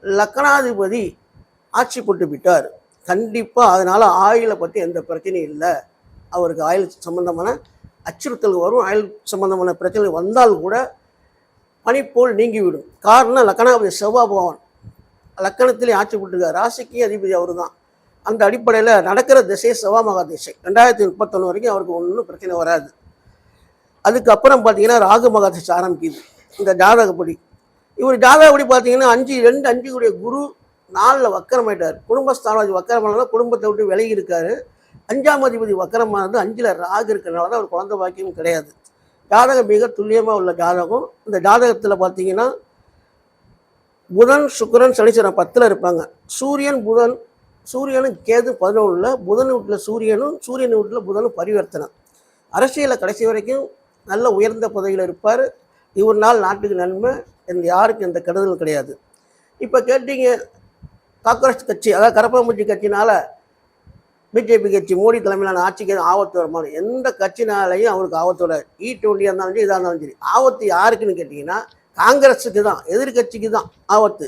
லக்னாதிபதி ஆட்சி போட்டு விட்டார். கண்டிப்பாக அதனால் ஆயிலை பற்றி எந்த பிரச்சனையும் இல்லை. அவருக்கு ஆயில் சம்பந்தமான அச்சுறுத்தல் வரும். ஆயில் சம்பந்தமான பிரச்சனை வந்தால் கூட பனிப்போல் நீங்கிவிடும். காரணம் லக்னாதிபதி செவ்வாய் பகவான் லக்கணத்திலே ஆட்சி போட்டுருக்கார். ராசிக்கு அதிபதி அவர் தான். அந்த அடிப்படையில் நடக்கிற திசை செவ்வாய் மகா திசை. 2031 வரைக்கும் அவருக்கு ஒன்றும் பிரச்சனை வராது. அதுக்கப்புறம் பார்த்தீங்கன்னா ராகு மகா திசை ஆரம்பிக்குது இந்த ஜாதகப்படி. இவர் ஜாதகப்படி பார்த்தீங்கன்னா 5 கூடிய குரு 4 வக்கரமாயிட்டார். குடும்பஸ்தானாதிபதி வக்கரமானதால் குடும்பத்தை விட்டு விலகி இருக்காரு. 5ஆம் அதிபதி வக்கரமானது 5ல் ராகு இருக்கிறனால தான் அவர் குழந்தை பாக்கியம் கிடையாது. ஜாதகம் மிக துல்லியமாக உள்ள ஜாதகம். இந்த ஜாதகத்தில் பார்த்தீங்கன்னா புதன் சுக்கிரன் சனீஸ்வரன் 10ல் இருப்பாங்க. சூரியனும் கேது 11ல், புதன் வீட்டில் சூரியன் வீட்டில் புதனும் பரிவர்த்தனை. அரசியலில் கடைசி வரைக்கும் நல்ல உயர்ந்த பதவியில் இருப்பார். இவர்னால் நாட்டுக்கு நன்மை, யாருக்கும் எந்த கெடுதலும் கிடையாது. இப்போ கேட்டீங்க காங்கிரஸ் கட்சி, அதாவது கரப்பாம்பூச்சி கட்சினால் பிஜேபி கட்சி மோடி தலைமையிலான ஆட்சிக்கு ஆபத்து வருமானு. எந்த கட்சினாலையும் அவருக்கு ஆபத்து வராது. E20 இருந்தாலும் சரி, இதாக இருந்தாலும் சரி. ஆபத்து யாருக்குன்னு கேட்டிங்கன்னா காங்கிரஸுக்கு தான், எதிர்கட்சிக்கு தான் ஆபத்து.